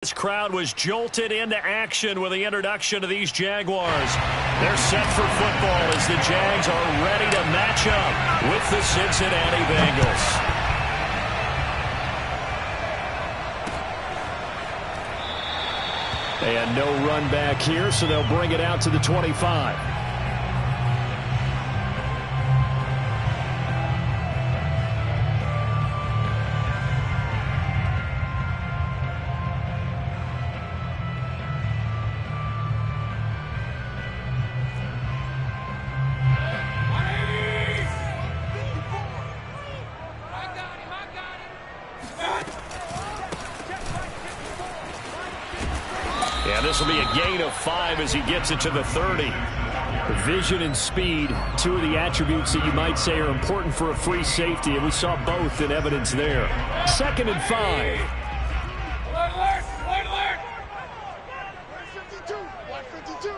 This crowd was jolted into action with the introduction of these Jaguars. They're set for football as the Jags are ready to match up with the Cincinnati Bengals. And no run back here, so they'll bring it out to the 25. This will be a gain of 5 as he gets it to the 30. Vision and speed, two of the attributes that you might say are important for a free safety, and we saw both in evidence there. 2nd and 5. Alert! 52. 52.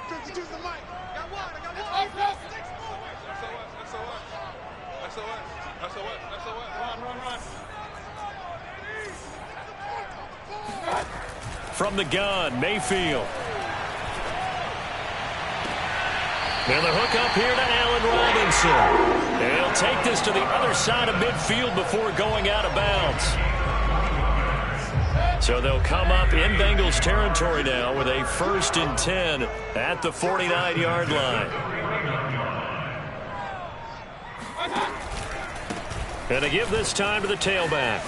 52's the mic. I got one. Run. From the gun, Mayfield. And the hook up here to Allen Robinson. And he'll take this to the other side of midfield before going out of bounds. So they'll come up in Bengals territory now with a 1st and 10 at the 49-yard line. And they give this time to the tailback.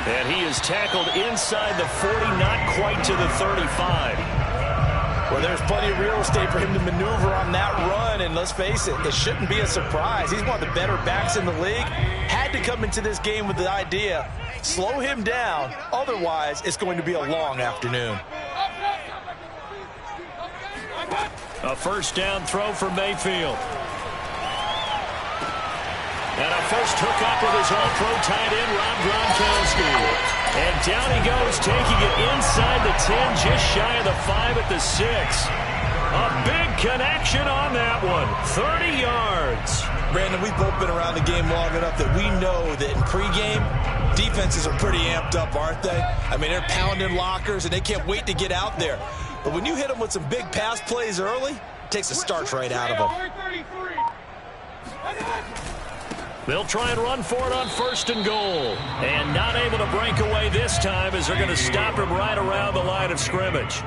And he is tackled inside the 40, not quite to the 35. Well, there's plenty of real estate for him to maneuver on that run, and let's face it, it shouldn't be a surprise. He's one of the better backs in the league. Had to come into this game with the idea, slow him down, otherwise it's going to be a long afternoon. A 1st down throw for Mayfield. And a first hook up with his all-pro tight end, Rob Gronkowski. And down he goes, taking it inside the 10, just shy of the 5 at the 6. A big connection on that one, 30 yards. Brandon, we've both been around the game long enough that we know that in pregame, defenses are pretty amped up, aren't they? I mean, they're pounding lockers, and they can't wait to get out there. But when you hit them with some big pass plays early, it takes the starch right out of them. They'll try and run for it on 1st and goal. And not able to break away this time as they're going to stop him right around the line of scrimmage.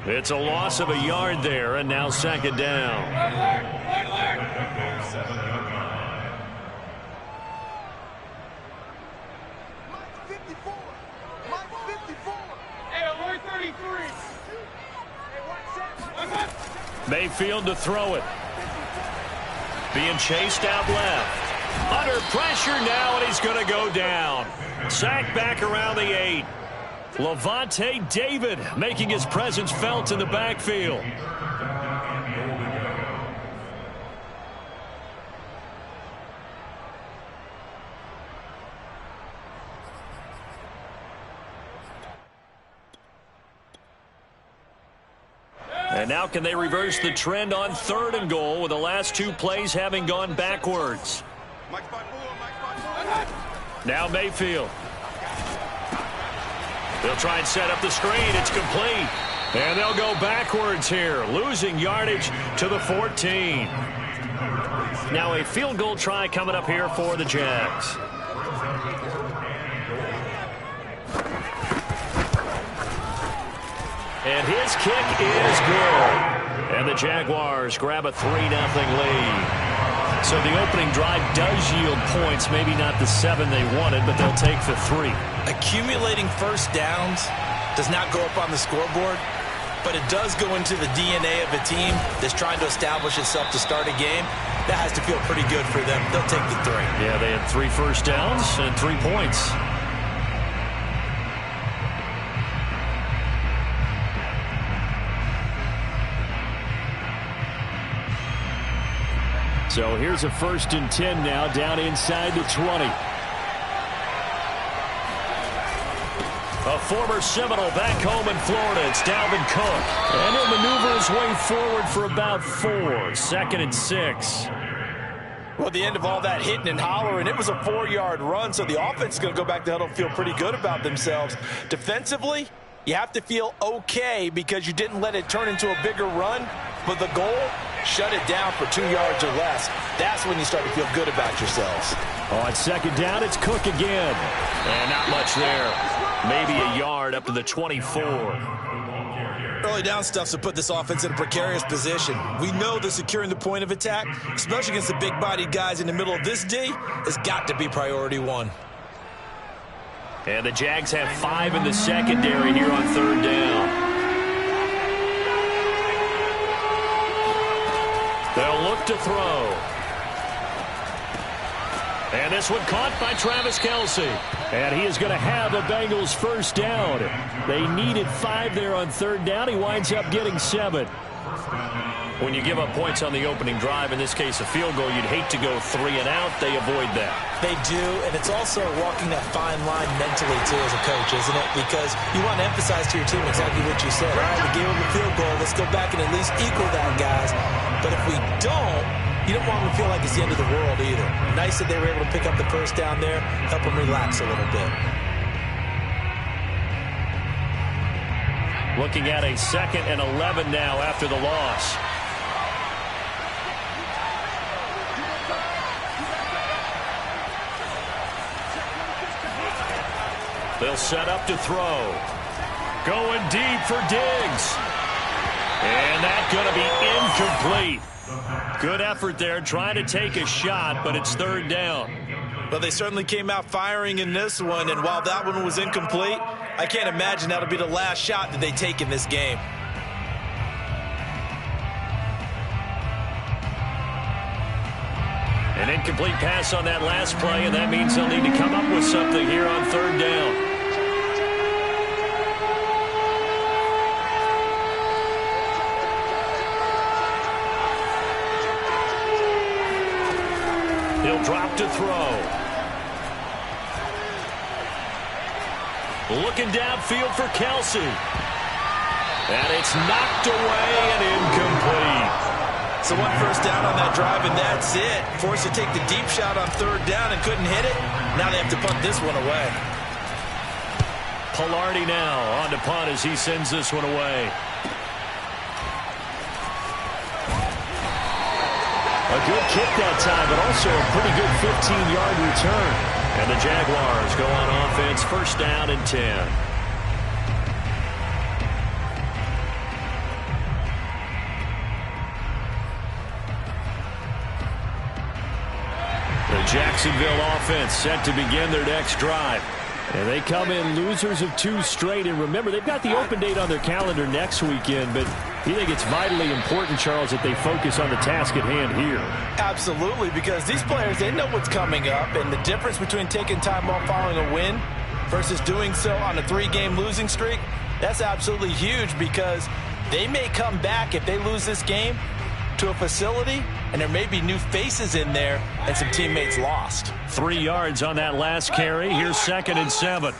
It's a loss of a yard there, and now 2nd down. Mayfield to throw it. Being chased out left. Under pressure now, and he's going to go down. Sacked back around the 8. Lavonte David making his presence felt in the backfield. And now can they reverse the trend on 3rd and goal with the last 2 plays having gone backwards? Now Mayfield. They'll try and set up the screen. It's complete. And they'll go backwards here, losing yardage to the 14. Now a field goal try coming up here for the Jags. And his kick is good. And the Jaguars grab a 3-0 lead. So the opening drive does yield points, maybe not the 7 they wanted, but they'll take the 3. Accumulating 1st downs does not go up on the scoreboard, but it does go into the DNA of a team that's trying to establish itself to start a game. That has to feel pretty good for them. They'll take the 3. Yeah, they had 3 first downs and 3 points. So here's a 1st and 10 now, down inside the 20. A former Seminole back home in Florida. It's Dalvin Cook. And he'll maneuver his way forward for about 4. 2nd and 6. Well, at the end of all that hitting and hollering, it was a 4-yard run, so the offense is going to go back to huddle and feel pretty good about themselves. Defensively, You have to feel okay because you didn't let it turn into a bigger run, but the goal, shut it down for 2 yards or less. That's when you start to feel good about yourselves. On second down, it's Cook again. And not much there. Maybe a yard up to the 24. Early down stuff's to put this offense in a precarious position. We know that securing the point of attack, especially against the big-bodied guys in the middle of this D, has got to be priority one. And the Jags have 5 in the secondary here on third down. They'll look to throw. And this one caught by Travis Kelce. And he is going to have the Bengals first down. They needed 5 there on third down. He winds up getting 7. When you give up points on the opening drive, in this case a field goal, you'd hate to go 3 and out. They avoid that. They do, and it's also walking that fine line mentally, too, as a coach, isn't it? Because you want to emphasize to your team exactly what you said. All right, we gave them a field goal. Let's go back and at least equal that, guys. But if we don't, you don't want them to feel like it's the end of the world either. Nice that they were able to pick up the first down there, help them relax a little bit. Looking at a 2nd and 11 now after the loss. They'll set up to throw. Going deep for Diggs. And that's going to be incomplete. Good effort there, trying to take a shot, but it's third down. Well, they certainly came out firing in this one, and while that one was incomplete, I can't imagine that'll be the last shot that they take in this game. An incomplete pass on that last play, and that means they'll need to come up with something here on third down. He'll drop to throw. Looking downfield for Kelce. And it's knocked away and incomplete. So one first down on that drive, and that's it. Forced to take the deep shot on third down and couldn't hit it. Now they have to punt this one away. Palardy now on to punt as he sends this one away. A good kick that time, but also a pretty good 15-yard return. And the Jaguars go on offense, first down and 10. The Jacksonville offense set to begin their next drive. And they come in losers of 2 straight. And remember, they've got the open date on their calendar next weekend, but you think it's vitally important, Charles, that they focus on the task at hand here? Absolutely, because these players, they know what's coming up, and the difference between taking time off following a win versus doing so on a 3-game losing streak, that's absolutely huge because they may come back if they lose this game to a facility, and there may be new faces in there and some teammates lost. 3 yards on that last carry. Here's 2nd and 7.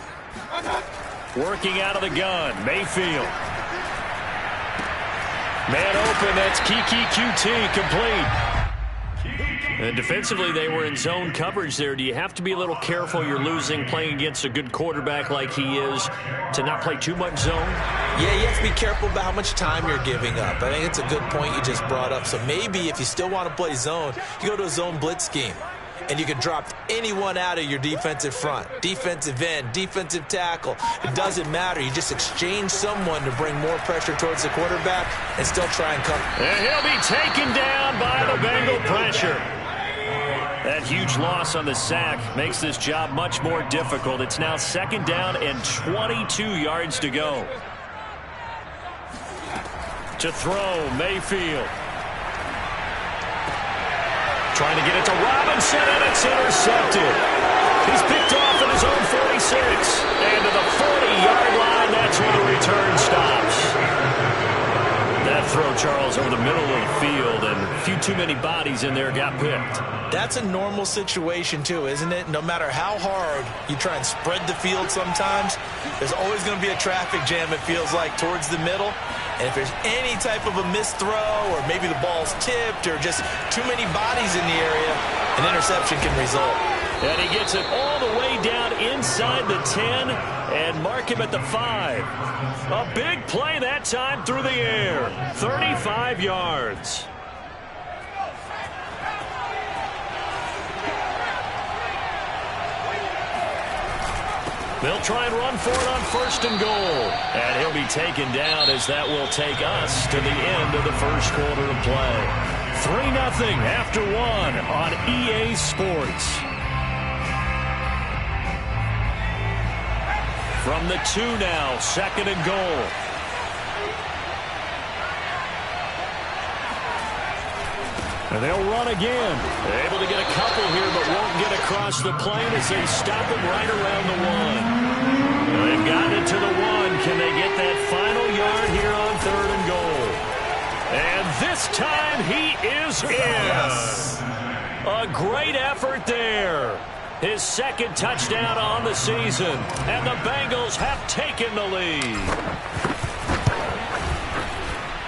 Working out of the gun, Mayfield. Man open, that's Kiki QT, complete. And defensively, they were in zone coverage there. Do you have to be a little careful? You're losing, playing against a good quarterback like he is, to not play too much zone? Yeah, you have to be careful about how much time you're giving up. I think it's a good point you just brought up. So maybe if you still want to play zone, you go to a zone blitz scheme. And you can drop anyone out of your defensive front. Defensive end, defensive tackle. It doesn't matter. You just exchange someone to bring more pressure towards the quarterback and still try and come. And he'll be taken down by the Bengal pressure. That huge loss on the sack makes this job much more difficult. It's now 2nd down and 22 yards to go. To throw, Mayfield. Trying to get it to Robinson, and it's intercepted. He's picked off at his own 46. And to the 40-yard line, that's where the return stops. That throw, Charles, over the middle of the field, and a few too many bodies in there got picked. That's a normal situation, too, isn't it? No matter how hard you try and spread the field sometimes, there's always going to be a traffic jam, it feels like, towards the middle. And if there's any type of a missed throw or maybe the ball's tipped or just too many bodies in the area, an interception can result. And he gets it all the way down inside the 10 and mark him at the 5. A big play that time through the air. 35 yards. They'll try and run for it on 1st and goal. And he'll be taken down as that will take us to the end of the first quarter of play. 3-0 after 1 on EA Sports. From the 2 now, 2nd and goal. And they'll run again. They're able to get a couple here, but won't get across the plane as they stop him right around the 1. Well, they've gotten it to the 1. Can they get that final yard here on 3rd and goal? And this time he is in. Yes. A great effort there. His 2nd touchdown on the season. And the Bengals have taken the lead.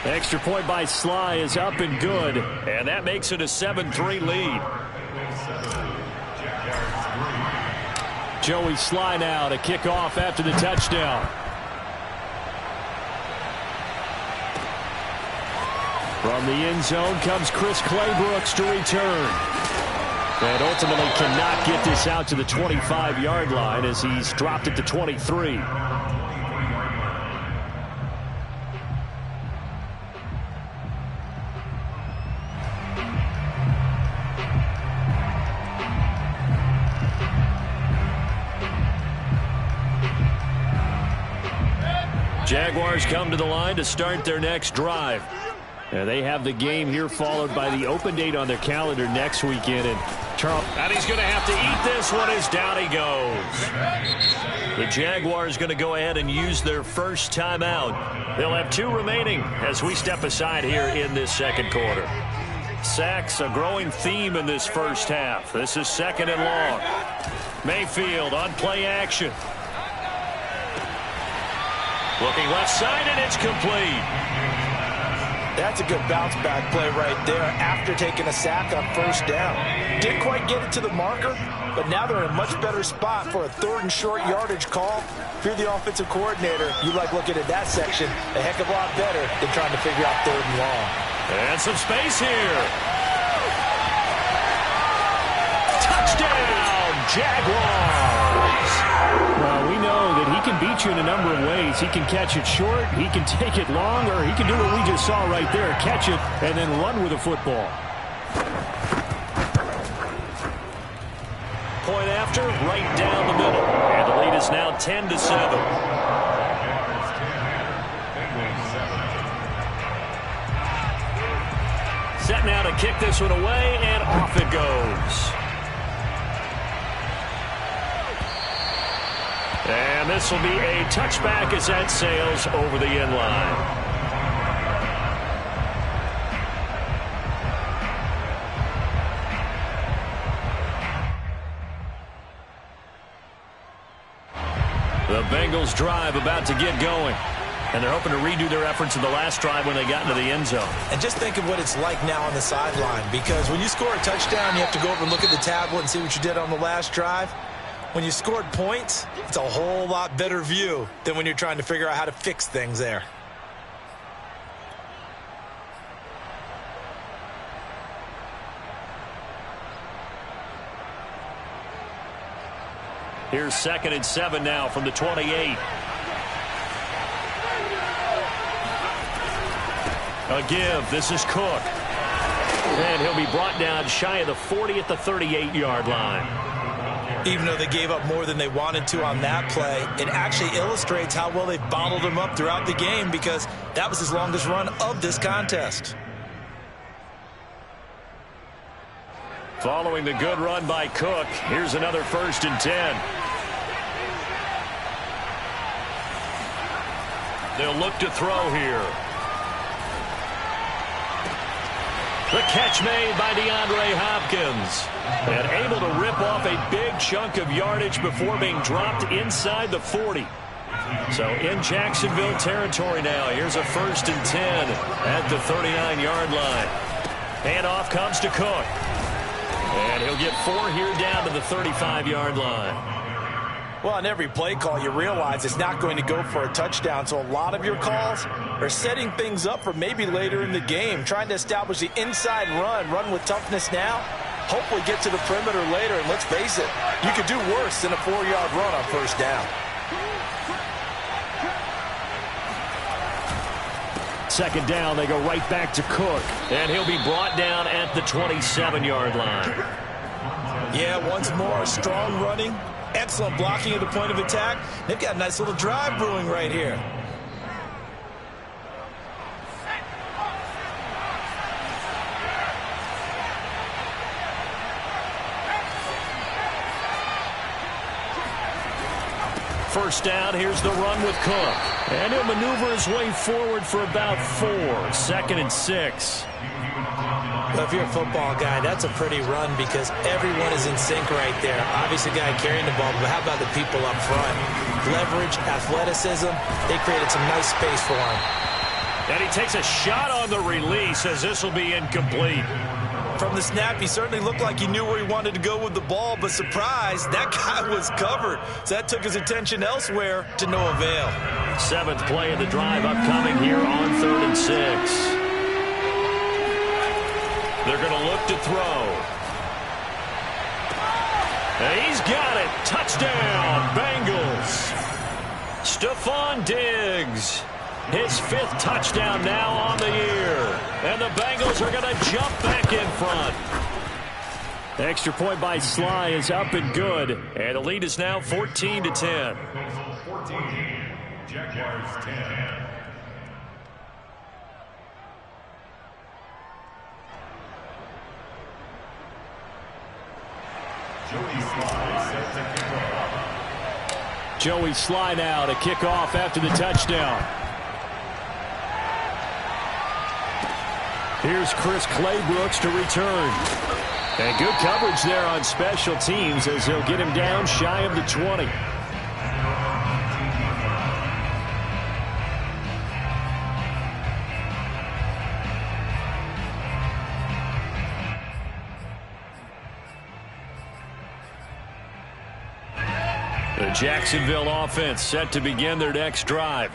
Extra point by Sly is up and good, and that makes it a 7-3 lead. Joey Sly now to kick off after the touchdown. From the end zone comes Chris Claybrooks to return. And ultimately cannot get this out to the 25-yard line as he's dropped it to 23. Jaguars come to the line to start their next drive. And they have the game here followed by the open date on their calendar next weekend. And he's going to have to eat this one as down he goes. The Jaguars going to go ahead and use their first timeout. They'll have 2 remaining as we step aside here in this 2nd quarter. Sacks, a growing theme in this first half. This is 2nd and long. Mayfield on play action. Looking left side, and it's complete. That's a good bounce-back play right there after taking a sack on 1st down. Didn't quite get it to the marker, but now they're in a much better spot for a 3rd and short yardage call. If you're the offensive coordinator, you like looking at that section a heck of a lot better than trying to figure out 3rd and long. And some space here. Touchdown, Jaguars! Well, we know that he can beat you in a number of ways. He can catch it short, he can take it long, or he can do what we just saw right there, catch it and then run with the football. Point after, right down the middle. And the lead is now 10-7. Set now to kick this one away, and off it goes. And this will be a touchback as that sails over the end line. The Bengals drive about to get going. And they're hoping to redo their efforts in the last drive when they got into the end zone. And just think of what it's like now on the sideline, because when you score a touchdown, you have to go over and look at the tablet and see what you did on the last drive. When you scored points, it's a whole lot better view than when you're trying to figure out how to fix things there. Here's 2nd and 7 now from the 28. A give. This is Cook. And he'll be brought down shy of the 40 at the 38-yard line. Even though they gave up more than they wanted to on that play, it actually illustrates how well they've bottled him up throughout the game, because that was his longest run of this contest. Following the good run by Cook, here's another 1st and 10. They'll look to throw here. The catch made by DeAndre Hopkins. And able to rip off a big chunk of yardage before being dropped inside the 40. So in Jacksonville territory now. Here's a 1st and 10 at the 39-yard line. Handoff comes to Cook. And he'll get 4 here down to the 35-yard line. Well, on every play call, you realize it's not going to go for a touchdown. So a lot of your calls are setting things up for maybe later in the game, trying to establish the inside run with toughness now, hopefully get to the perimeter later. And let's face it, you could do worse than a 4-yard run on first down. Second down, they go right back to Cook. And he'll be brought down at the 27-yard line. Yeah, once more, strong running, excellent blocking at the point of attack. They've got a nice little drive brewing right here. First down, here's the run with Cook. And he'll maneuver his way forward for about 4. 2nd and 6. Well, if you're a football guy, that's a pretty run because everyone is in sync right there. Obviously, the guy carrying the ball, but how about the people up front? Leverage, athleticism, they created some nice space for him. And he takes a shot on the release as this will be incomplete. From the snap, he certainly looked like he knew where he wanted to go with the ball, but surprise, that guy was covered. So that took his attention elsewhere to no avail. 7th play of the drive upcoming here on 3rd and 6. They're going to look to throw. And he's got it. Touchdown, Bengals. Stephon Diggs. His 5th touchdown now on the year. And the Bengals are going to jump back in front. Extra point by Sly is up and good. And the lead is now 14-10. 14, Jaguars 10. Joey Sly now to kick off after the touchdown. Here's Chris Claybrooks to return. And good coverage there on special teams as they'll get him down shy of the 20. The Jacksonville offense set to begin their next drive.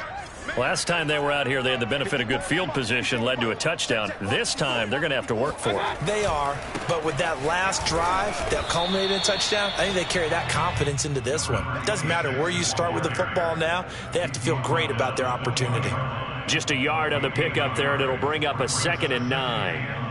Last time they were out here, they had the benefit of good field position, led to a touchdown. This time, they're going to have to work for it. They are, but with that last drive that culminated in a touchdown, I think they carry that confidence into this one. It doesn't matter where you start with the football now. They have to feel great about their opportunity. Just a yard on the pickup there, and it'll bring up a 2nd and 9.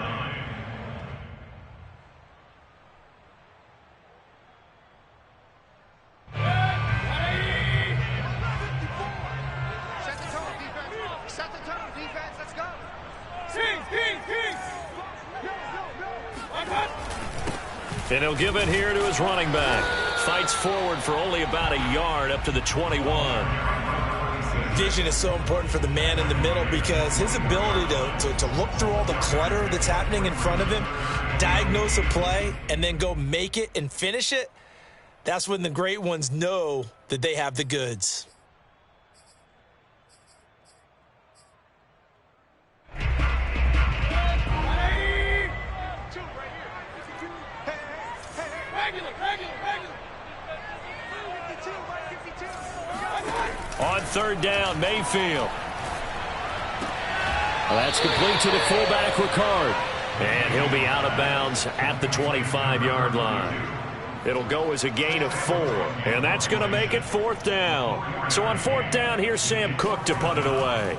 And he'll give it here to his running back. Fights forward for only about a yard up to the 21. Vision is so important for the man in the middle because his ability to look through all the clutter that's happening in front of him, diagnose a play, and then go make it and finish it, that's when the great ones know that they have the goods. On 3rd down, Mayfield. That's complete to the fullback, Ricard. And he'll be out of bounds at the 25-yard line. It'll go as a gain of 4. And that's going to make it 4th down. So on 4th down, here's Sam Cook to punt it away.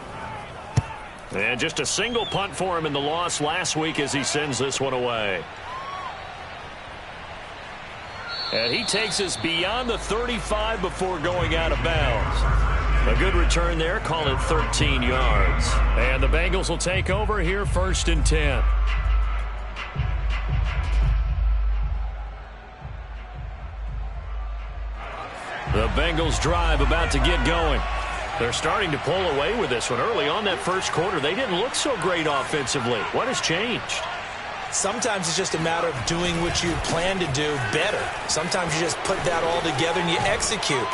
And just a single punt for him in the loss last week as he sends this one away. And he takes us beyond the 35 before going out of bounds. A good return there, call it 13 yards. And the Bengals will take over here 1st and 10. The Bengals drive about to get going. They're starting to pull away with this one. Early on that first quarter, they didn't look so great offensively. What has changed? Sometimes it's just a matter of doing what you plan to do better. Sometimes you just put that all together and you execute.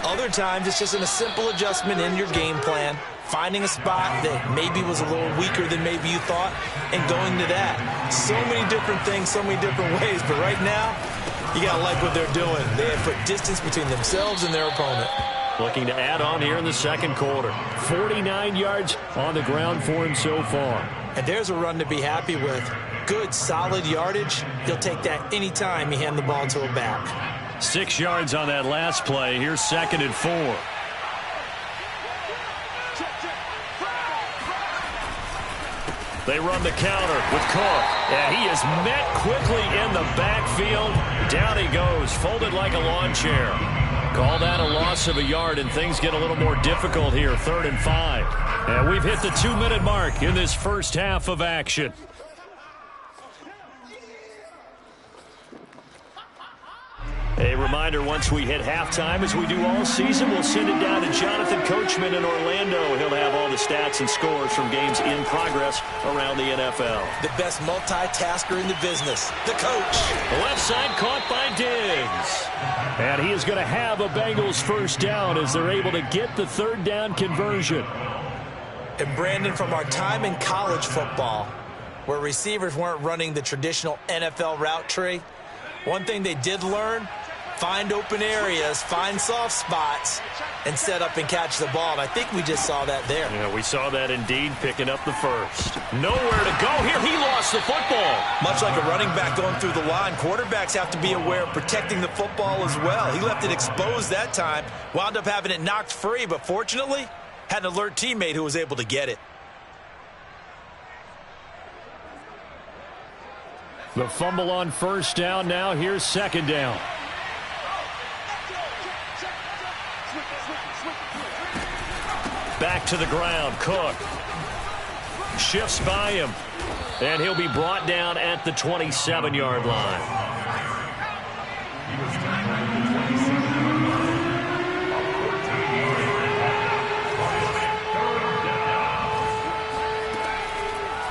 Other times it's just a simple adjustment in your game plan, finding a spot that maybe was a little weaker than maybe you thought, and going to that. So many different things, so many different ways, but right now, You got to like what they're doing. They have put distance between themselves and their opponent. Looking to add on here in the second quarter. 49 yards on the ground for him so far. And there's a run to be happy with. Good, solid yardage. He'll take that anytime you hand the ball to a back. 6 yards on that last play. Here's 2nd and 4. They run the counter with Cook. And he is met quickly in the backfield. Down he goes, folded like a lawn chair. Call that a loss of a yard, and things get a little more difficult here. 3rd and 5. And we've hit the 2-minute mark in this first half of action. A reminder, once we hit halftime, as we do all season, we'll send it down to Jonathan Coachman in Orlando. He'll have all the stats and scores from games in progress around the NFL. The best multitasker in the business, the coach. The left side caught by Diggs. And he is going to have a Bengals first down as they're able to get the 3rd down conversion. And Brandon, from our time in college football, where receivers weren't running the traditional NFL route tree, one thing they did learn: find open areas, find soft spots, and set up and catch the ball. And I think we just saw that there. Yeah, we saw that indeed, picking up the first. Nowhere to go here. He lost the football. Much like a running back going through the line, quarterbacks have to be aware of protecting the football as well. He left it exposed that time, wound up having it knocked free, but fortunately, had an alert teammate who was able to get it. The fumble on first down. Now here's 2nd down. Back to the ground. Cook shifts by him, and he'll be brought down at the 27-yard line.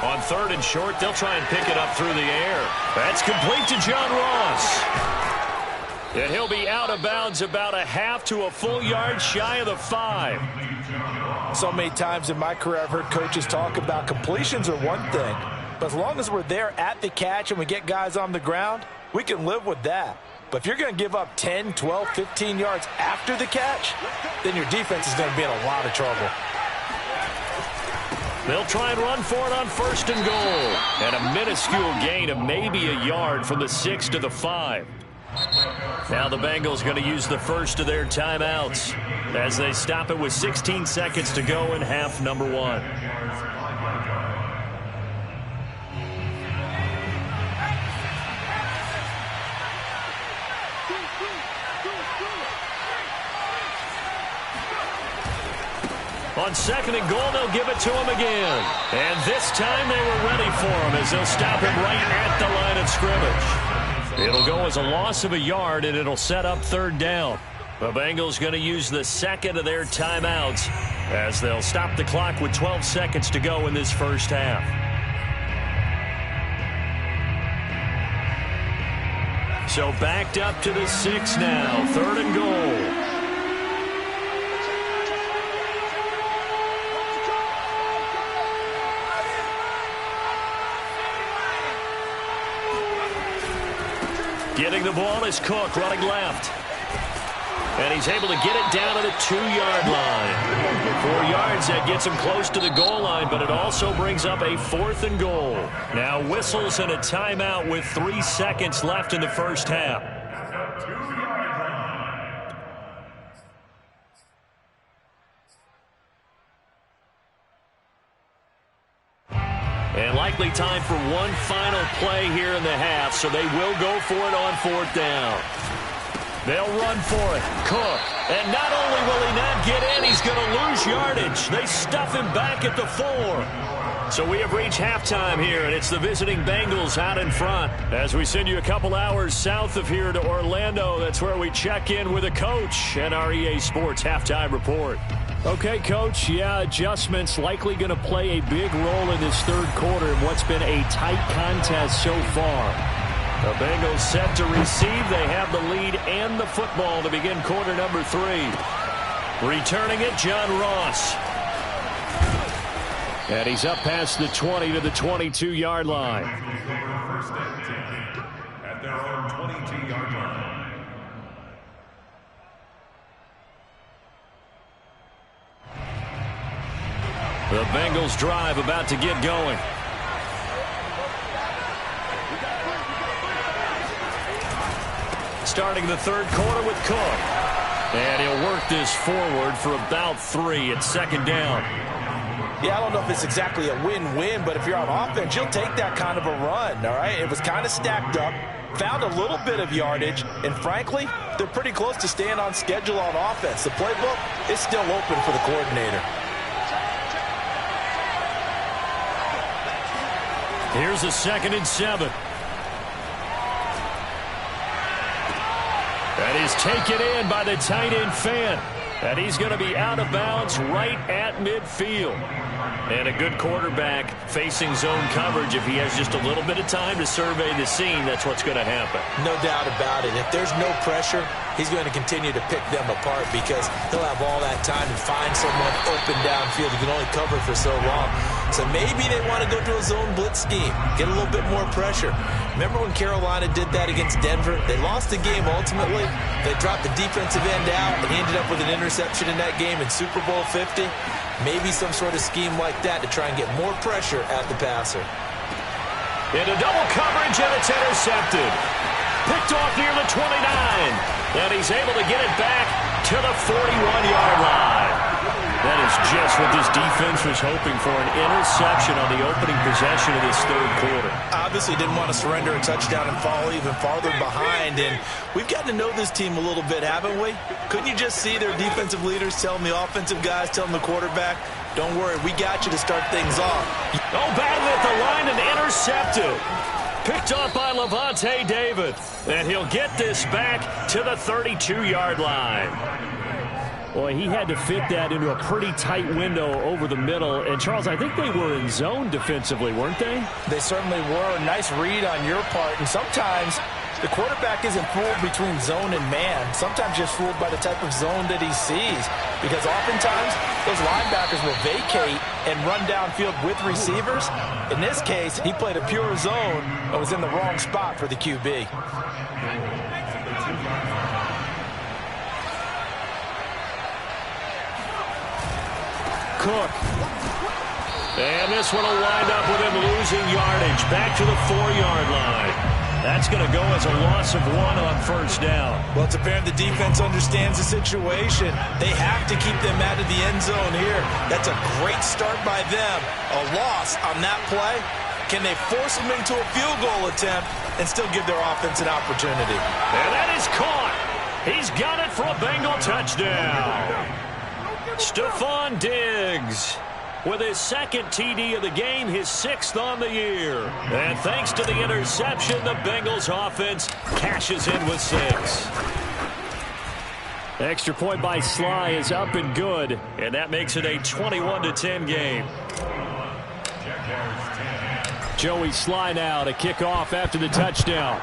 On 3rd and short, they'll try and pick it up through the air. That's complete to John Ross. And he'll be out of bounds about a half to a full yard shy of the 5. So many times in my career I've heard coaches talk about completions are one thing, but as long as we're there at the catch and we get guys on the ground, we can live with that. But if you're going to give up 10, 12, 15 yards after the catch, then your defense is going to be in a lot of trouble. They'll try and run for it on 1st and goal. And a minuscule gain of maybe a yard from the 6 to the 5. Now the Bengals going to use the first of their timeouts as they stop it with 16 seconds to go in half number 1. On 2nd and goal, they'll give it to him again. And this time they were ready for him as they'll stop him right at the line of scrimmage. It'll go as a loss of a yard, and it'll set up 3rd down. The Bengals going to use the 2nd of their timeouts as they'll stop the clock with 12 seconds to go in this first half. So backed up to the 6 now, 3rd and goal. Getting the ball is Cook running left. And he's able to get it down to the 2-yard line. 4 yards, that gets him close to the goal line, but it also brings up a 4th and goal. Now whistles and a timeout with 3 seconds left in the first half. And likely time for one final play here in the half, so they will go for it on 4th down. They'll run for it. Cook. And not only will he not get in, he's going to lose yardage. They stuff him back at the 4. So we have reached halftime here, and it's the visiting Bengals out in front. As we send you a couple hours south of here to Orlando, that's where we check in with a coach and our EA Sports halftime report. Okay, Coach, adjustments likely going to play a big role in this 3rd quarter in what's been a tight contest so far. The Bengals set to receive. They have the lead and the football to begin quarter number 3. Returning it, John Ross. And he's up past the 20 to the 22-yard line. at their own 22-yard line. The Bengals drive about to get going. Starting the third quarter with Cook. And he'll work this forward for about 3 at second down. Yeah, I don't know if it's exactly a win-win, but if you're on offense, you'll take that kind of a run, all right? It was kind of stacked up, found a little bit of yardage, and frankly, they're pretty close to staying on schedule on offense. The playbook is still open for the coordinator. Here's a 2nd and 7. That is taken in by the tight end Fant. And he's going to be out of bounds right at midfield. And a good quarterback facing zone coverage. If he has just a little bit of time to survey the scene, that's what's going to happen. No doubt about it. If there's no pressure, he's going to continue to pick them apart because he'll have all that time to find someone open downfield. He can only cover for so long. So maybe they want to go to a zone blitz scheme, get a little bit more pressure. Remember when Carolina did that against Denver? They lost the game ultimately. They dropped the defensive end out, and he ended up with an interception in that game in Super Bowl 50. Maybe some sort of scheme like that to try and get more pressure at the passer. Into double coverage, and it's intercepted. Picked off near the 29. And he's able to get it back to the 41-yard line. That is just what this defense was hoping for, an interception on the opening possession of this third quarter. Obviously didn't want to surrender a touchdown and fall even farther behind, and we've gotten to know this team a little bit, haven't we? Couldn't you just see their defensive leaders telling the offensive guys, telling the quarterback, don't worry, we got you to start things off. Oh, battle at the line and intercepted. Picked off by Lavonte David, and he'll get this back to the 32-yard line. Boy, he had to fit that into a pretty tight window over the middle. And, Charles, I think they were in zone defensively, weren't they? They certainly were. Nice read on your part. And sometimes the quarterback isn't fooled between zone and man. Sometimes just fooled by the type of zone that he sees. Because oftentimes those linebackers will vacate and run downfield with receivers. In this case, he played a pure zone and was in the wrong spot for the QB. Cook. And this one will wind up with him losing yardage back to the 4-yard line. That's going to go as a loss of 1 on first down. Well, it's apparent the defense understands the situation. They have to keep them out of the end zone here. That's a great start by them. A loss on that play. Can they force them into a field goal attempt and still give their offense an opportunity? And that is caught. He's got it for a Bengal touchdown. Stephon Diggs with his 2nd TD of the game, his 6th on the year. And thanks to the interception, the Bengals offense cashes in with 6. Extra point by Sly is up and good, and that makes it a 21-10 game. Joey Sly now to kick off after the touchdown.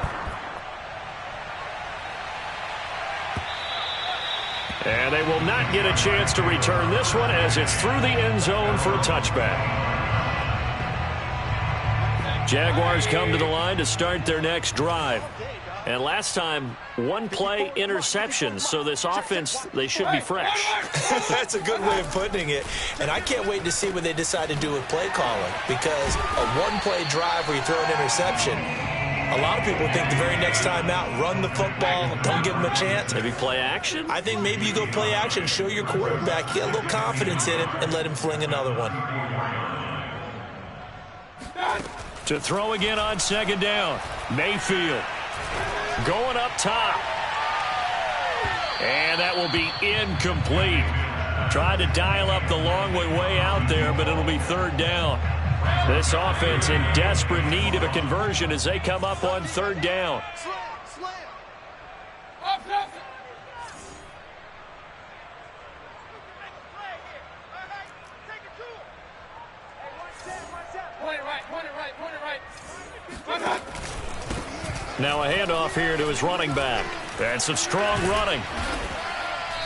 And they will not get a chance to return this one as it's through the end zone for a touchback. Jaguars come to the line to start their next drive. And last time, 1-play interceptions, so this offense, they should be fresh. That's a good way of putting it. And I can't wait to see what they decide to do with play calling, because a 1-play drive where you throw an interception, a lot of people think the very next time out, run the football, don't give them a chance. Maybe play action? I think maybe you go play action, show your quarterback, get a little confidence in him, and let him fling another one. To throw again on 2nd down, Mayfield going up top. And that will be incomplete. Tried to dial up the long way out there, but it'll be 3rd down. This offense in desperate need of a conversion as they come up on 3rd down. Now a handoff here to his running back. And some strong running.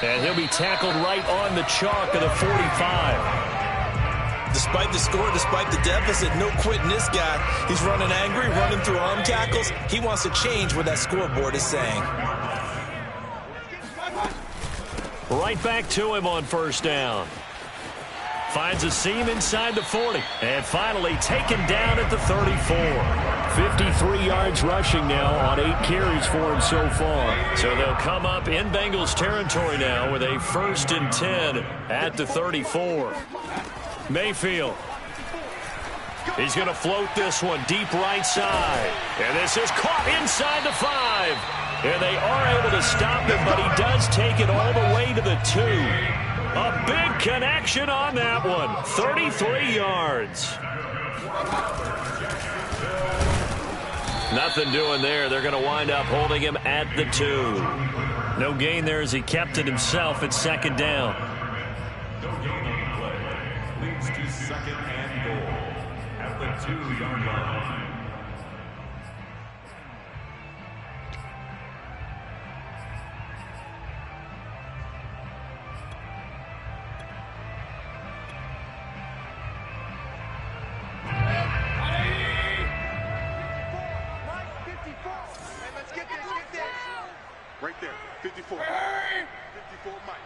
And he'll be tackled right on the chalk of the 45. Despite the score, despite the deficit, no quitting this guy. He's running angry, running through arm tackles. He wants to change what that scoreboard is saying. Right back to him on first down. Finds a seam inside the 40. And finally taken down at the 34. 53 yards rushing now on 8 carries for him so far. So they'll come up in Bengals territory now with a 1st and 10 at the 34. Mayfield. He's going to float this one deep right side. And this is caught inside the 5. And they are able to stop him, but he does take it all the way to the 2. A big connection on that one. 33 yards. Nothing doing there. They're going to wind up holding him at the 2. No gain there as he kept it himself at 2nd down. No gain on the play. Leads to 2nd and goal at the 2-yard line. Right there, 54. 54, Mike.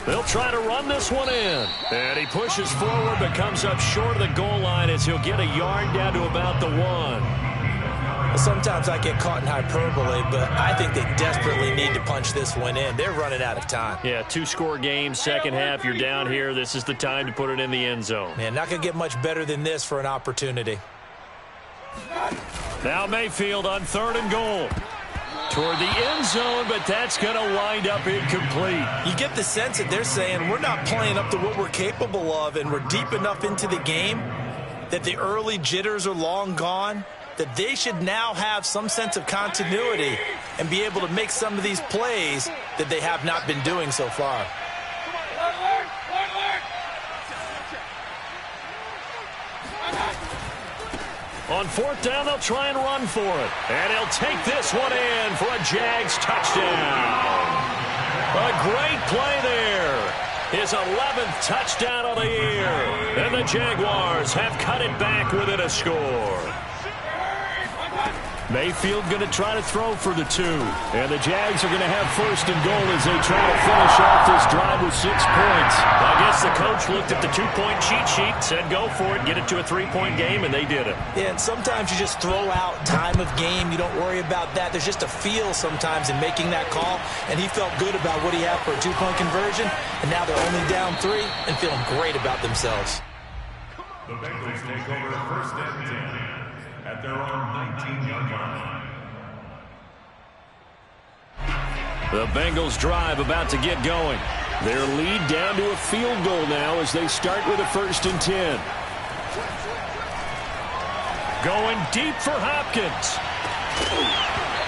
They'll try to run this one in. And he pushes forward but comes up short of the goal line as he'll get a yard down to about the 1. Sometimes I get caught in hyperbole, but I think they desperately need to punch this one in. They're running out of time. Yeah, 2-score game, second half. You're down here. This is the time to put it in the end zone. Man, not going to get much better than this for an opportunity. Now Mayfield on 3rd and goal. Toward the end zone, but that's going to wind up incomplete. You get the sense that they're saying we're not playing up to what we're capable of, and we're deep enough into the game that the early jitters are long gone, that they should now have some sense of continuity and be able to make some of these plays that they have not been doing so far. On 4th down, they'll try and run for it. And he'll take this one in for a Jags touchdown. A great play there. His 11th touchdown of the year. And the Jaguars have cut it back within a score. Mayfield going to try to throw for the 2. And the Jags are going to have 1st and goal as they try to finish off this drive with 6 points. I guess the coach looked at the 2-point cheat sheet, said go for it, get it to a 3-point game, and they did it. Yeah, and sometimes you just throw out time of game. You don't worry about that. There's just a feel sometimes in making that call, and he felt good about what he had for a 2-point conversion, and now they're only down 3 and feeling great about themselves. The Bengals take over 1st and 10. At their own 19-yard line. The Bengals drive about to get going. Their lead down to a field goal now as they start with a 1st and 10. Going deep for Hopkins.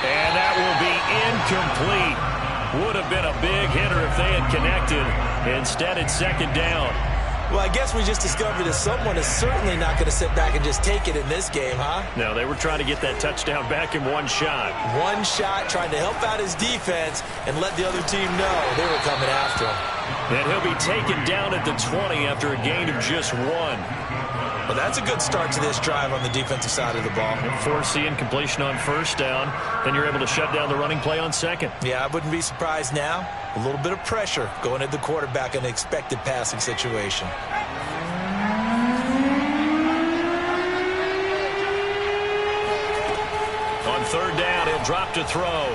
And that will be incomplete. Would have been a big hitter if they had connected. Instead, it's 2nd down. Well, I guess we just discovered that someone is certainly not going to sit back and just take it in this game, huh? No, they were trying to get that touchdown back in one shot. One shot, trying to help out his defense and let the other team know they were coming after him. And he'll be taken down at the 20 after a gain of just 1. Well, that's a good start to this drive on the defensive side of the ball. Forcing incompletion on 1st down, then you're able to shut down the running play on 2nd. Yeah, I wouldn't be surprised now. A little bit of pressure going at the quarterback in the expected passing situation. On 3rd down, he'll drop to throw.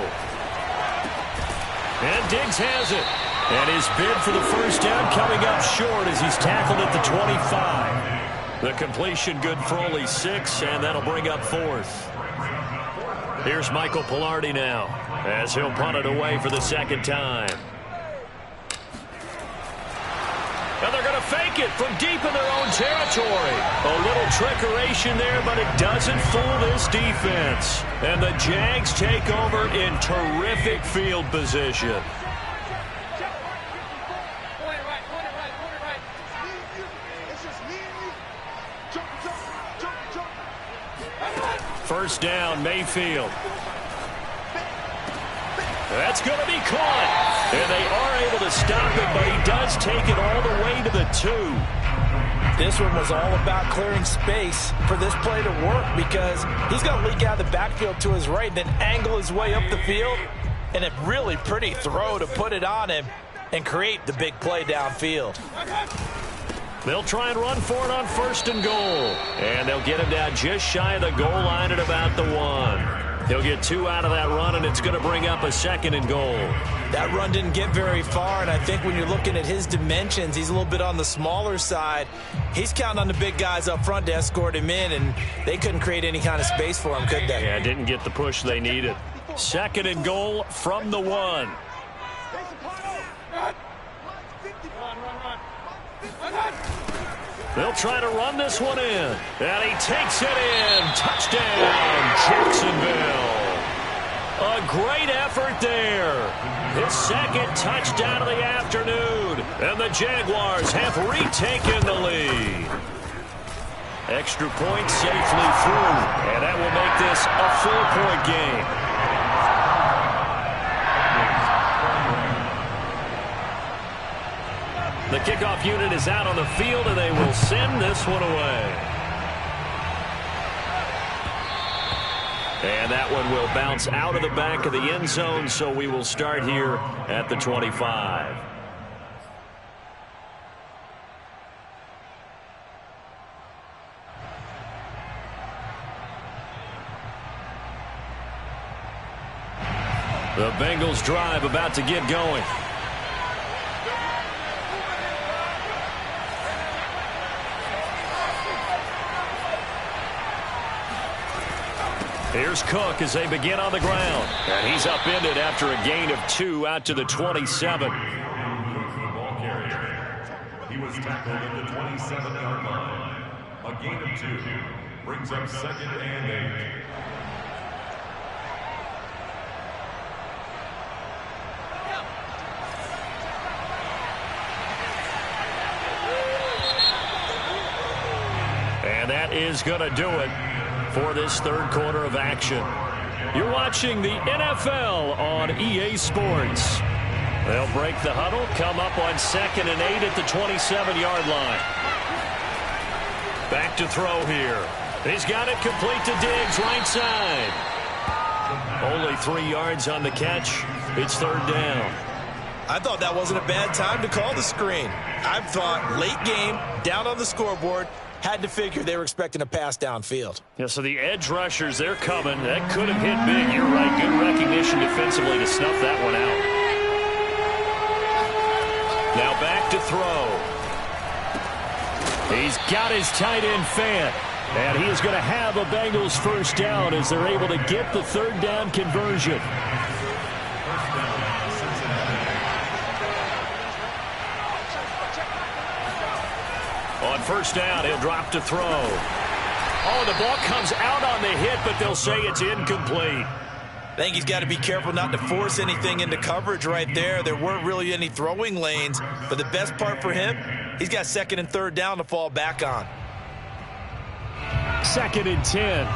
And Diggs has it. And his bid for the 1st down coming up short as he's tackled at the 25. The completion good for only 6, and that'll bring up 4th. Here's Michael Palardy now as he'll punt it away for the 2nd time. And they're going to fake it from deep in their own territory. A little trickeration there, but it doesn't fool this defense. And the Jags take over in terrific field position. First down, Mayfield. That's going to be caught. And they are able to stop it, but he does take it all the way to the 2. This one was all about clearing space for this play to work because he's going to leak out of the backfield to his right and then angle his way up the field. And a really pretty throw to put it on him and create the big play downfield. They'll try and run for it on 1st and goal. And they'll get him down just shy of the goal line at about the 1. He'll get 2 out of that run, and it's going to bring up a 2nd and goal. That run didn't get very far, and I think when you're looking at his dimensions, he's a little bit on the smaller side. He's counting on the big guys up front to escort him in, and they couldn't create any kind of space for him, could they? Yeah, didn't get the push they needed. 2nd and goal from the 1. They'll try to run this one in. And he takes it in. Touchdown, Jacksonville. A great effort there. His 2nd touchdown of the afternoon. And the Jaguars have retaken the lead. Extra point safely through. And that will make this a 4-point game. The kickoff unit is out on the field, and they will send this one away. And that one will bounce out of the back of the end zone, so we will start here at the 25. The Bengals drive about to get going. Here's Cook as they begin on the ground. And he's upended after a gain of 2 out to the 27. Cook, the ball carrier. He was tackled at the 27-yard line. A gain of 2 brings up 2nd and 8. And that is going to do it for this 3rd quarter of action. You're watching the NFL on EA Sports. They'll break the huddle, come up on 2nd and 8 at the 27-yard line. Back to throw here. He's got it complete to Diggs, right side. Only 3 yards on the catch. It's 3rd down. I thought that wasn't a bad time to call the screen. I thought late game, down on the scoreboard, had to figure they were expecting a pass downfield. Yeah, so the edge rushers, they're coming. That could have hit big. You're right. Good recognition defensively to snuff that one out. Now back to throw. He's got his tight end Fant. And he is going to have a Bengals 1st down as they're able to get the 3rd down conversion. On 1st down, he'll drop to throw. Oh, the ball comes out on the hit, but they'll say it's incomplete. I think he's got to be careful not to force anything into coverage right there. There weren't really any throwing lanes, but the best part for him, he's got 2nd and 3rd down to fall back on. 2nd and 10.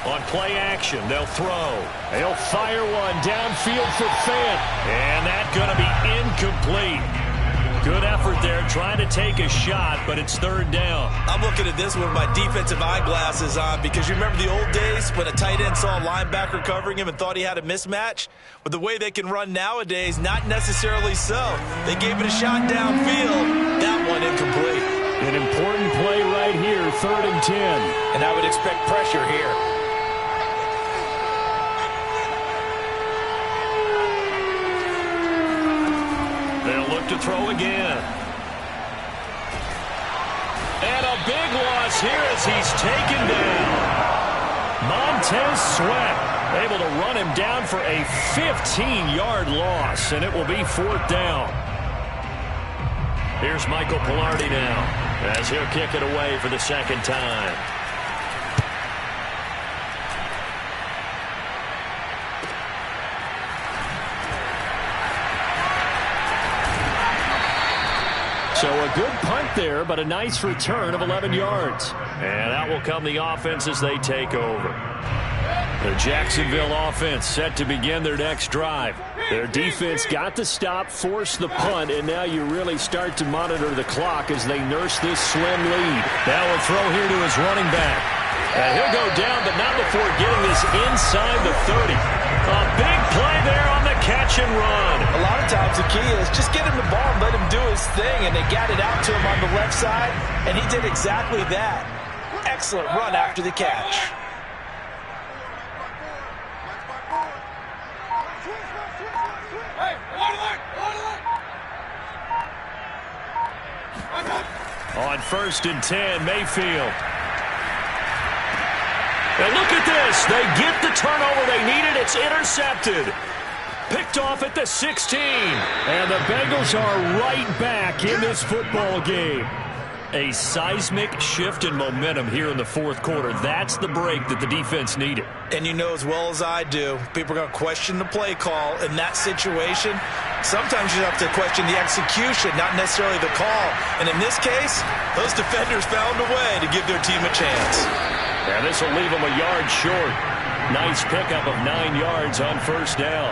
On play action, they'll throw. They'll fire one downfield for Fant. And that's going to be incomplete. Good effort there, trying to take a shot, but it's 3rd down. I'm looking at this with my defensive eyeglasses on because you remember the old days when a tight end saw a linebacker covering him and thought he had a mismatch? With the way they can run nowadays, not necessarily so. They gave it a shot downfield. That one incomplete. An important play right here, 3rd and 10. And I would expect pressure here. To throw again. And a big loss here as he's taken down. Montez Sweat able to run him down for a 15-yard loss, and it will be 4th down. Here's Michael Palardy now as he'll kick it away for the 2nd time. So a good punt there, but a nice return of 11 yards. And out will come the offense as they take over. The Jacksonville offense set to begin their next drive. Their defense got the stop, forced the punt, and now you really start to monitor the clock as they nurse this slim lead. Now a throw here to his running back. And he'll go down, but not before getting this inside the 30. A big play there on the catch and run. A lot of times the key is just get him the ball and let him do his thing, and they got it out to him on the left side, and he did exactly that. Excellent run after the catch. On 1st and 10, Mayfield. And look at this. They get the turnover they needed. It's intercepted. Picked off at the 16. And the Bengals are right back in this football game. A seismic shift in momentum here in the fourth quarter. That's the break that the defense needed. And you know as well as I do, people are going to question the play call in that situation. Sometimes you have to question the execution, not necessarily the call. And in this case, those defenders found a way to give their team a chance. And this will leave them a yard short. Nice pickup of 9 yards on 1st down.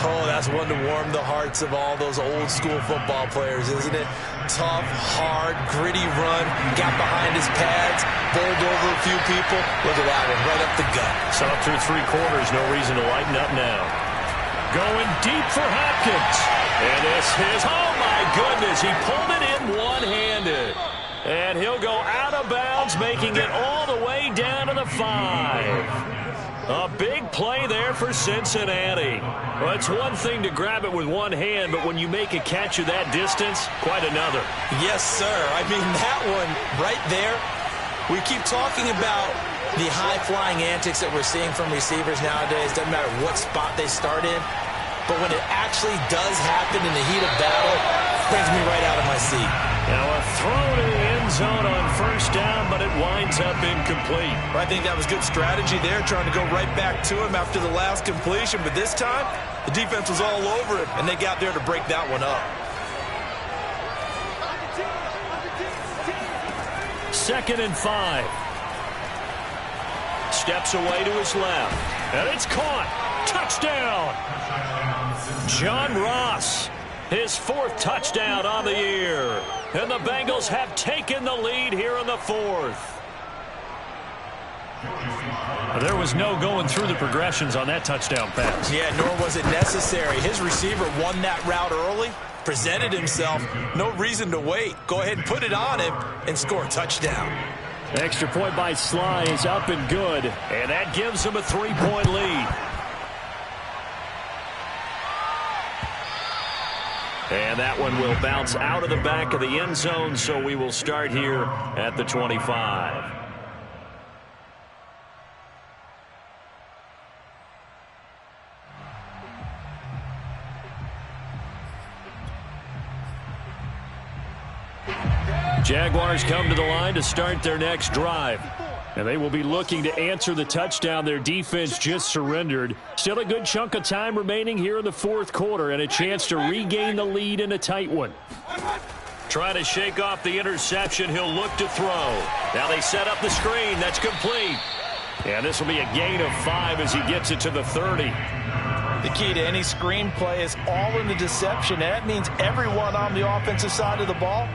Oh, that's one to warm the hearts of all those old school football players, isn't it? Tough, hard, gritty run, got behind his pads, bowled over a few people. Look at that one, right up the gut. So through 3 quarters, no reason to lighten up now. Going deep for Hopkins. And this is, oh my goodness, he pulled it in one-handed. And he'll go out of bounds, making it all the way down to the 5. A big play there for Cincinnati. Well, it's one thing to grab it with one hand, but when you make a catch of that distance, quite another. Yes, sir. I mean, that one right there, we keep talking about the high-flying antics that we're seeing from receivers nowadays. Doesn't matter what spot they start in. But when it actually does happen in the heat of battle, it brings me right out of my seat. Now a throw to the end zone on 1st down, but it winds up incomplete. I think that was good strategy there, trying to go right back to him after the last completion. But this time, the defense was all over him, and they got there to break that one up. 2nd and 5. Steps away to his left. And it's caught. Touchdown. John Ross. His 4th touchdown on the year. And the Bengals have taken the lead here in the 4th. There was no going through the progressions on that touchdown pass. Yeah, nor was it necessary. His receiver won that route early, presented himself. No reason to wait. Go ahead and put it on him and score a touchdown. Extra point by Sly is up and good. And that gives him a 3-point lead. And that one will bounce out of the back of the end zone, so we will start here at the 25. Jaguars come to the line to start their next drive. And they will be looking to answer the touchdown their defense just surrendered. Still a good chunk of time remaining here in the 4th quarter and a chance to regain the lead in a tight one. Trying to shake off the interception. He'll look to throw. Now they set up the screen. That's complete. And this will be a gain of 5 as he gets it to the 30. The key to any screen play is all in the deception. And that means everyone on the offensive side of the ball.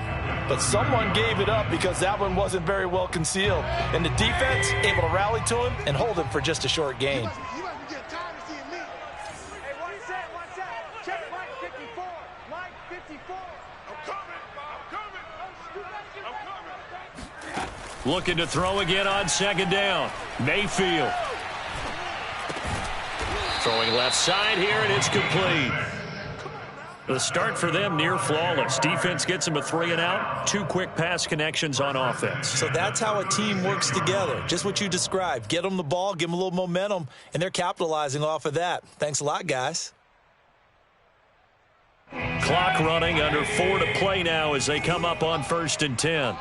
But someone gave it up because that one wasn't very well concealed. And the defense able to rally to him and hold him for just a short gain. You might be getting tired of seeing me. Hey, one set. Check Mike 54. Mike 54. I'm coming. Looking to throw again on 2nd down. Mayfield. Throwing left side here, and it's complete. The start for them near flawless. Defense gets them a 3 and out. 2 quick pass connections on offense. So that's how a team works together. Just what you described. Get them the ball, give them a little momentum, and they're capitalizing off of that. Thanks a lot, guys. Clock running, under 4 to play now as they come up on 1st and 10.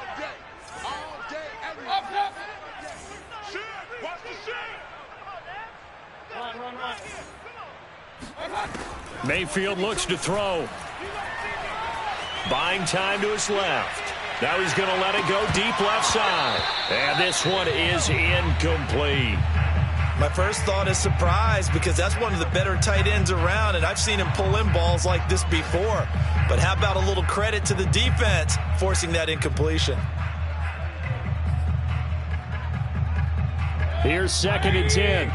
Mayfield looks to throw. Buying time to his left. Now he's going to let it go deep left side. And this one is incomplete. My first thought is surprise because that's one of the better tight ends around, and I've seen him pull in balls like this before. But how about a little credit to the defense forcing that incompletion? Here's 2nd and 10.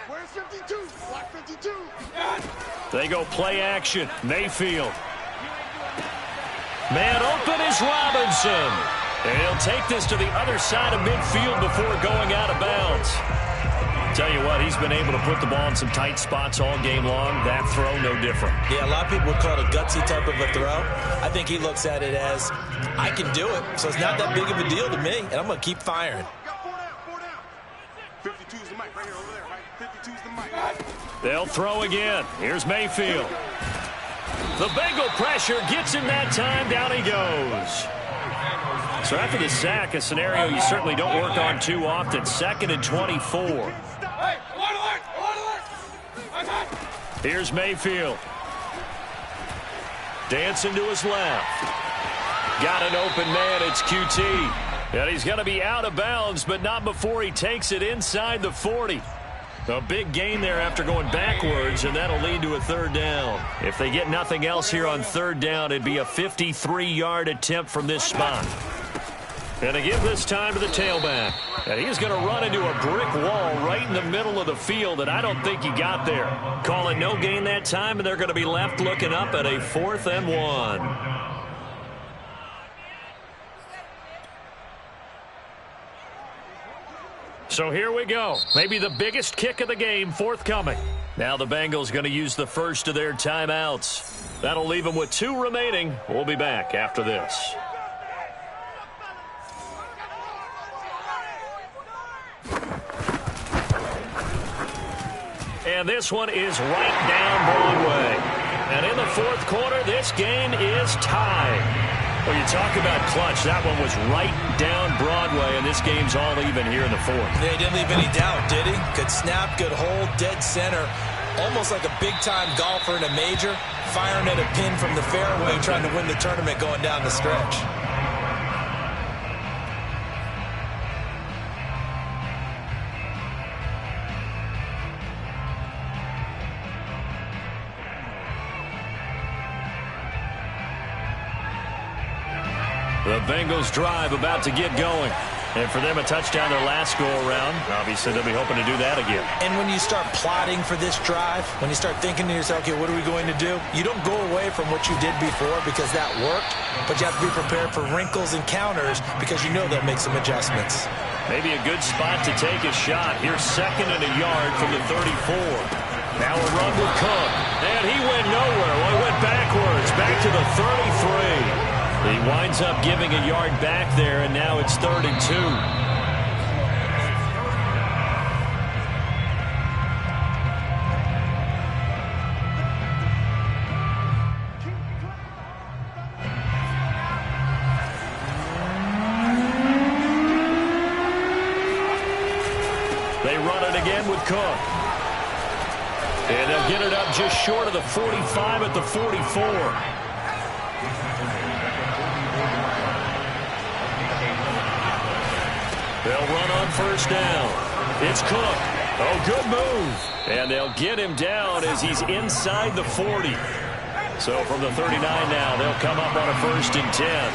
Where's 52? Block 52. They go play action. Mayfield. Man open is Robinson. And he'll take this to the other side of midfield before going out of bounds. Tell you what, he's been able to put the ball in some tight spots all game long. That throw, no different. Yeah, a lot of people would call it a gutsy type of a throw. I think he looks at it as, I can do it, so it's not that big of a deal to me, and I'm going to keep firing. Got 4 down. 52's the mic right here over there, right? 52's the mic. They'll throw again. Here's Mayfield. The Bengal pressure gets him that time. Down he goes. So after the sack, a scenario you certainly don't work on too often. 2nd and 24. Here's Mayfield. Dancing to his left. Got an open man. It's QT. And he's going to be out of bounds, but not before he takes it inside the 40. A big gain there after going backwards, and that'll lead to a 3rd down. If they get nothing else here on 3rd down, it'd be a 53-yard attempt from this spot. And to give this time to the tailback. And he's going to run into a brick wall right in the middle of the field, and I don't think he got there. Calling no gain that time, and they're going to be left looking up at a 4th and 1. So here we go. Maybe the biggest kick of the game forthcoming. Now the Bengals going to use the first of their timeouts. That'll leave them with 2 remaining. We'll be back after this. And this one is right down Broadway. And in the 4th quarter, this game is tied. Well, you talk about clutch. That one was right down Broadway, and this game's all even here in the 4th. Yeah, he didn't leave any doubt, did he? Good snap, good hold, dead center. Almost like a big-time golfer in a major, firing at a pin from the fairway, trying to win the tournament going down the stretch. The Bengals drive about to get going. And for them, a touchdown their last go-around. Obviously, they'll be hoping to do that again. And when you start plotting for this drive, when you start thinking to yourself, okay, what are we going to do? You don't go away from what you did before because that worked, but you have to be prepared for wrinkles and counters because you know they'll make some adjustments. Maybe a good spot to take a shot. Here's 2nd and a yard from the 34. Now a run with Cook. And he went nowhere. Well, he went backwards, back to the 33. He winds up giving a yard back there, and now it's 3rd and 2. They run it again with Cook. And they'll get it up just short of the 45 at the 44. They'll run on 1st down. It's Cook. Oh, good move. And they'll get him down as he's inside the 40. So from the 39 now, they'll come up on a 1st and 10.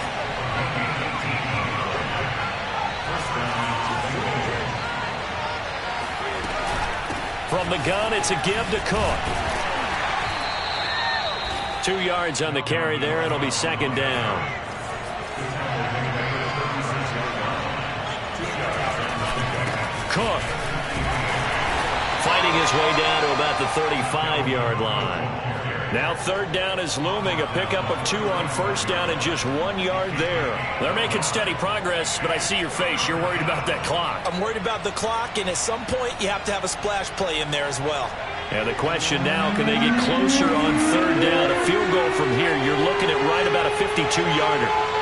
From the gun, it's a give to Cook. 2 yards on the carry there. It'll be 2nd down. Cook fighting his way down to about the 35-yard line. Now 3rd down is looming. A pickup of 2 on 1st down and just 1 yard there. They're making steady progress, but I see your face. You're worried about that clock. I'm worried about the clock, and at some point you have to have a splash play in there as well. And the question now, can they get closer on 3rd down? A field goal from here, you're looking at right about a 52-yarder.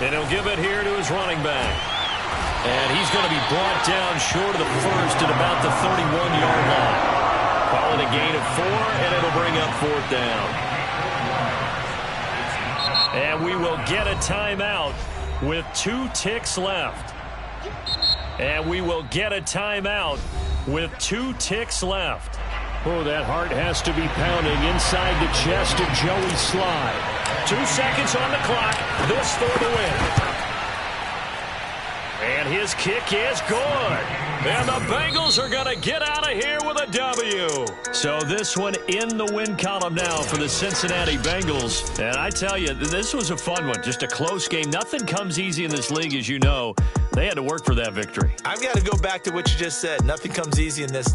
And he'll give it here to his running back. And he's going to be brought down short of the first at about the 31-yard line. Call it a gain of 4, and it'll bring up 4th down. And we will get a timeout with 2 ticks left. And we will get a timeout with 2 ticks left. Oh, that heart has to be pounding inside the chest of Joey Slye. 2 seconds on the clock. This for the win. And his kick is good. And the Bengals are going to get out of here with a W. So this one in the win column now for the Cincinnati Bengals. And I tell you, this was a fun one. Just a close game. Nothing comes easy in this league, as you know. They had to work for that victory. I've got to go back to what you just said. Nothing comes easy in this league.